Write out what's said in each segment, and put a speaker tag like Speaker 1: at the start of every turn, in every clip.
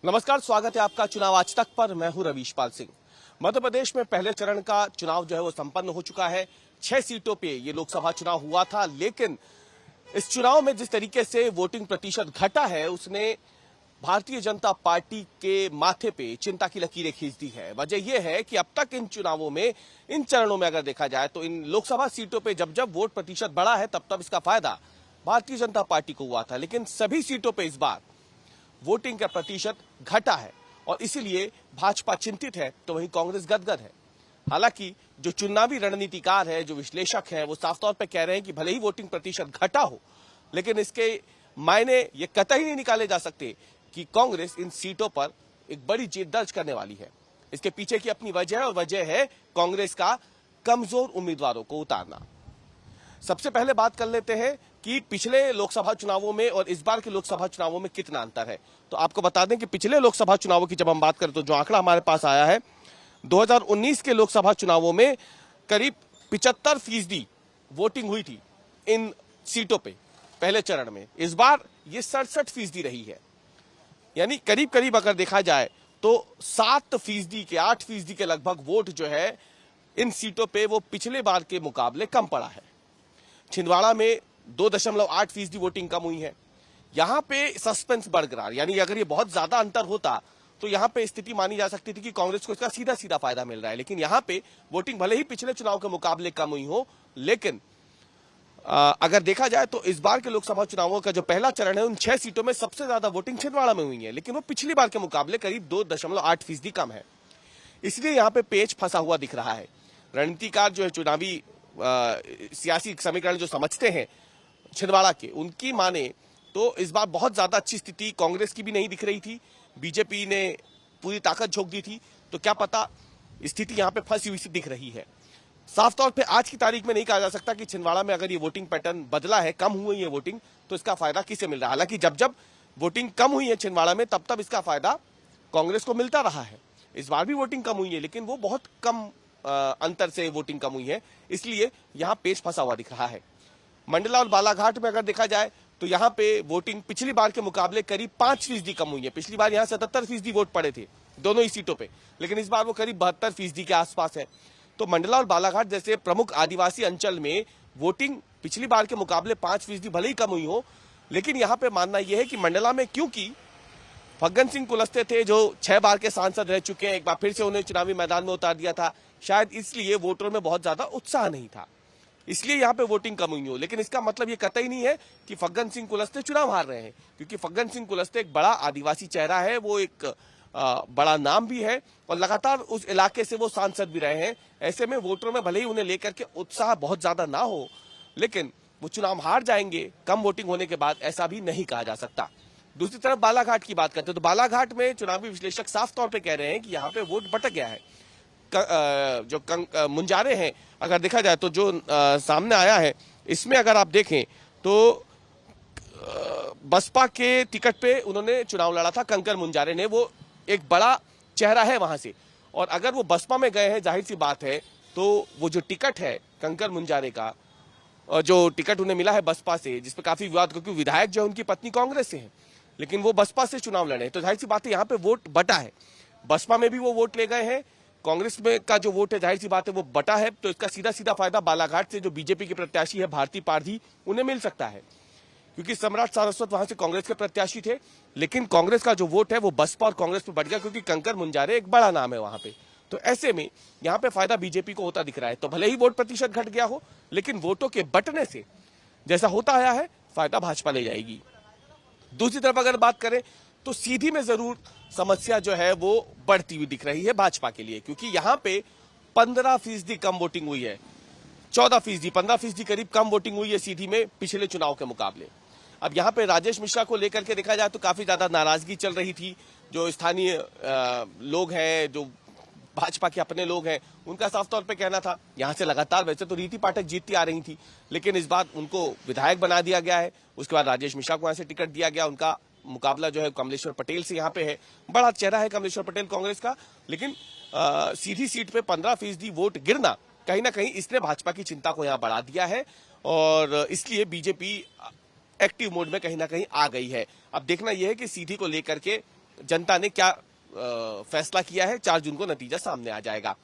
Speaker 1: नमस्कार, स्वागत है आपका चुनाव आज तक पर। मैं हूं रवीश पाल सिंह। मध्य प्रदेश में पहले चरण का चुनाव जो है वो संपन्न हो चुका है। 6 सीटों पे ये लोकसभा चुनाव हुआ था, लेकिन इस चुनाव में जिस तरीके से वोटिंग प्रतिशत घटा है उसने भारतीय जनता पार्टी के माथे पे चिंता की लकीरें खींच दी है। वजह यह है कि अब तक इन चुनावों में, इन चरणों में अगर देखा जाए तो इन लोकसभा सीटों पे जब जब वोट प्रतिशत बढ़ा है तब तब इसका फायदा भारतीय जनता पार्टी को हुआ था, लेकिन सभी सीटों पे इस बार वोटिंग का प्रतिशत घटा है और इसीलिए भाजपा चिंतित है तो वहीं कांग्रेस गदगद है। हालांकि जो चुनावी रणनीतिकार है, जो विश्लेषक है, वो साफ तौर पे कह रहे हैं कि भले ही वोटिंग प्रतिशत घटा हो, लेकिन इसके मायने ये कतई नहीं निकाले जा सकते कि कांग्रेस इन सीटों पर एक बड़ी जीत दर्ज करने वाली है। इसके पीछे की अपनी वजह है और वजह है कांग्रेस का कमजोर उम्मीदवारों को उतारना। सबसे पहले बात कर लेते हैं कि पिछले लोकसभा चुनावों में और इस बार के लोकसभा चुनावों में कितना अंतर है। तो आपको बता दें कि पिछले लोकसभा चुनावों की जब हम बात करें तो जो आंकड़ा हमारे पास आया है, 2019 के लोकसभा चुनावों में करीब 75% वोटिंग हुई थी इन सीटों पे पहले चरण में। इस बार ये 67% रही है, यानी करीब करीब अगर देखा जाए तो 8% के लगभग वोट जो है इन सीटों पे वो पिछले बार के मुकाबले कम पड़ा है। छिंदवाड़ा में 2.8% वोटिंग कम हुई है। यहां पे सस्पेंस बरकरार, यानी अगर ये बहुत ज्यादा अंतर होता तो यहां पे स्थिति मानी जा सकती थी कि कांग्रेस को इसका सीधा सीधा फायदा मिल रहा है, लेकिन यहां पे वोटिंग भले ही पिछले चुनाव के मुकाबले कम हुई हो, लेकिन अगर देखा जाए तो इस बार के लोकसभा चुनावों का जो पहला चरण है उन 6 सीटों में सबसे ज्यादा वोटिंग छिंदवाड़ा में हुई है, लेकिन वो पिछली बार के मुकाबले करीब 2.8% कम है। इसलिए यहां पे पेच फंसा हुआ दिख रहा है। रणनीतिकार जो है, चुनावी सियासी समीकरण जो समझते हैं छिंदवाड़ा के, उनकी माने तो इस बार बहुत ज्यादा अच्छी स्थिति कांग्रेस की भी नहीं दिख रही थी। बीजेपी ने पूरी ताकत झोंक दी थी, तो क्या पता स्थिति यहां पे फंसी हुई सी दिख रही है। साफ तौर पे आज की तारीख में नहीं कहा जा सकता कि छिंदवाड़ा में अगर ये वोटिंग पैटर्न बदला है, कम हुई है वोटिंग, तो इसका फायदा किसे मिल रहा है। हालांकि जब जब वोटिंग कम हुई है छिंदवाड़ा में तब तब इसका फायदा कांग्रेस को मिलता रहा है। इस बार भी वोटिंग कम हुई है, लेकिन वो बहुत कम अंतर से वोटिंग कम हुई है, इसलिए यहां पेच फंसा हुआ दिख रहा है। मंडला और बालाघाट में अगर देखा जाए तो यहां पे वोटिंग पिछली बार के मुकाबले करीब 5% कम हुई है। पिछली बार यहां 77% वोट पड़े थे दोनों ही सीटों पे, लेकिन इस बार वो करीब 72% के आसपास है। तो मंडला और बालाघाट जैसे प्रमुख आदिवासी अंचल में वोटिंग पिछली बार के मुकाबले 5% भले ही कम हुई हो, लेकिन यहां पे मानना यह है कि मंडला में क्योंकि फग्गन सिंह कुलस्ते थे जो 6 बार के सांसद रह चुके हैं, एक बार फिर से उन्हें चुनावी मैदान में उतार दिया था, शायद इसलिए वोटरों में बहुत ज्यादा उत्साह नहीं था, इसलिए यहां पे वोटिंग कम हुई हो। लेकिन इसका मतलब ये कतई नहीं है कि फग्गन सिंह कुलस्ते चुनाव हार रहे हैं, क्योंकि फग्गन सिंह कुलस्ते एक बड़ा आदिवासी चेहरा है, वो एक बड़ा नाम भी है और लगातार उस इलाके से वो सांसद भी रहे हैं। ऐसे में वोटरों में भले ही उन्हें लेकर के उत्साह बहुत ज्यादा ना हो, लेकिन वो चुनाव हार जाएंगे कम वोटिंग होने के बाद, ऐसा भी नहीं कहा जा सकता। दूसरी तरफ बालाघाट की बात करते हैं तो बालाघाट में चुनावी विश्लेषक साफ तौर पे कह रहे हैं कि यहाँ पे वोट बटक गया है। जो मुंजारे हैं, अगर देखा जाए तो जो सामने आया है, इसमें अगर आप देखें तो बसपा के टिकट पे उन्होंने चुनाव लड़ा था कंकर मुंजारे ने, वो एक बड़ा चेहरा है वहां से, और अगर वो बसपा में गए हैं, जाहिर सी बात है तो वो जो टिकट है कंकर मुंजारे का, और जो टिकट उन्हें मिला है बसपा से, जिसपे काफी विवाद, क्योंकि विधायक जो है उनकी पत्नी कांग्रेस से है, लेकिन वो बसपा से चुनाव लड़े, तो जाहिर सी बात है यहाँ पे वोट बटा है। बसपा में भी वो वोट ले गए हैं, कांग्रेस में का जो वोट है जाहिर सी बात है वो बटा है, तो इसका सीधा सीधा फायदा बालाघाट से जो बीजेपी के प्रत्याशी है भारती पारधी, उन्हें मिल सकता है, क्योंकि सम्राट सारस्वत वहां से कांग्रेस के प्रत्याशी थे, लेकिन कांग्रेस का जो वोट है वो बसपा और कांग्रेस पे बढ़ गया, क्योंकि कंकर मुंजारे एक बड़ा नाम है वहां पे। तो ऐसे में यहाँ पे फायदा बीजेपी को होता दिख रहा है। तो भले ही वोट प्रतिशत घट गया हो, लेकिन वोटों के बटने से जैसा होता आया है फायदा भाजपा ले जाएगी। दूसरी तरफ अगर बात करें तो सीधी में जरूर समस्या जो है वो बढ़ती हुई दिख रही है भाजपा के लिए, क्योंकि यहाँ पे 15% कम वोटिंग हुई है, 14%, 15% करीब कम वोटिंग हुई है सीधी में पिछले चुनाव के मुकाबले। अब यहाँ पे राजेश मिश्रा को लेकर के देखा जाए तो काफी ज्यादा नाराजगी चल रही थी। जो स्थानीय लोग हैं, जो भाजपा के अपने लोग हैं, उनका साफ तौर पे कहना था, यहाँ से लगातार वैसे तो रीति पाठक जीतती आ रही थी, लेकिन इस बार उनको विधायक बना दिया गया है, उसके बाद राजेश मिश्रा को यहाँ से टिकट दिया गया, उनका मुकाबला जो है कमलेश्वर पटेल से यहाँ पे है। बड़ा चेहरा है कमलेश्वर पटेल कांग्रेस का, लेकिन सीधी सीट पे 15% वोट गिरना कहीं ना कहीं इसने भाजपा की चिंता को यहाँ बढ़ा दिया है, और इसलिए बीजेपी एक्टिव मोड में कहीं ना कहीं आ गई है। अब देखना यह है कि सीधी को लेकर के जनता ने क्या फैसला किया है, 4 जून को नतीजा सामने आ जाएगा।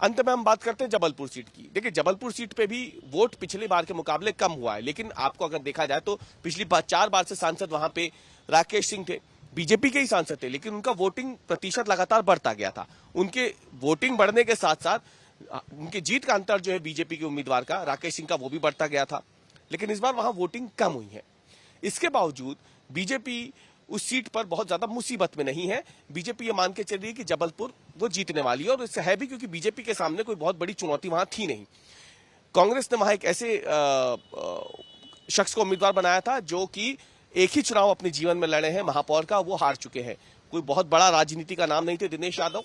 Speaker 1: अंत में हम बात करते हैं जबलपुर सीट की। देखिए, जबलपुर सीट पे भी वोट पिछली बार के मुकाबले कम हुआ है, लेकिन आपको अगर देखा जाए तो पिछली बार 4 बार से सांसद वहां पे राकेश सिंह थे, बीजेपी के ही सांसद थे, लेकिन उनका वोटिंग प्रतिशत लगातार बढ़ता गया था। उनके वोटिंग बढ़ने के साथ साथ उनकी जीत का अंतर जो है बीजेपी के उम्मीदवार का, राकेश सिंह का, वो भी बढ़ता गया था। लेकिन इस बार वहां वोटिंग कम हुई है। इसके बावजूद बीजेपी उस सीट पर बहुत ज्यादा मुसीबत में नहीं है। बीजेपी ये मान के चल रही है कि जबलपुर वो जीतने वाली है, और इससे है भी क्योंकि बीजेपी के सामने कोई बहुत बड़ी चुनौती वहां थी नहीं। कांग्रेस ने वहां एक ऐसे शख्स को उम्मीदवार बनाया था जो कि एक ही चुनाव अपने जीवन में लड़े हैं महापौर का, वो हार चुके हैं। कोई बहुत बड़ा राजनीति का नाम नहीं थे दिनेश यादव,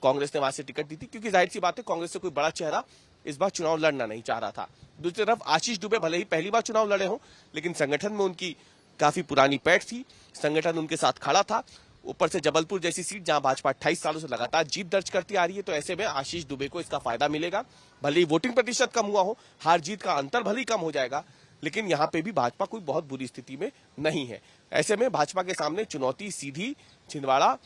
Speaker 1: कांग्रेस ने वहां से टिकट दी थी क्योंकि जाहिर सी बात है कांग्रेस से कोई बड़ा चेहरा इस बार चुनाव लड़ना नहीं चाह रहा था। दूसरी तरफ आशीष दुबे भले ही पहली बार चुनाव लड़े हों, लेकिन संगठन में उनकी काफी पुरानी पैठ थी, संगठन उनके साथ खड़ा था। ऊपर से जबलपुर जैसी सीट जहां भाजपा 28 सालों से लगातार जीत दर्ज करती आ रही है, तो ऐसे में आशीष दुबे को इसका फायदा मिलेगा। भले ही वोटिंग प्रतिशत कम हुआ हो, हार जीत का अंतर भले ही कम हो जाएगा, लेकिन यहां पे भी भाजपा कोई बहुत बुरी स्थिति में नहीं है। ऐसे में भाजपा के सामने चुनौती सीधी छिंदवाड़ा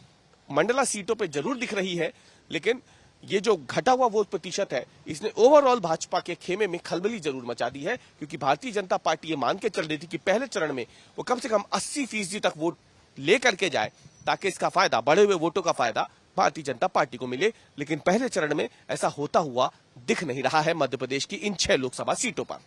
Speaker 1: मंडला सीटों पे जरूर दिख रही है, लेकिन ये जो घटा हुआ वोट प्रतिशत है, इसने ओवरऑल भाजपा के खेमे में खलबली जरूर मचा दी है, क्योंकि भारतीय जनता पार्टी ये मान के चल रही थी कि पहले चरण में वो कम से कम 80% तक वोट लेकर के जाए, ताकि इसका फायदा, बढ़े हुए वोटों का फायदा भारतीय जनता पार्टी को मिले। लेकिन पहले चरण में ऐसा होता हुआ दिख नहीं रहा है मध्य प्रदेश की इन 6 लोकसभा सीटों पर।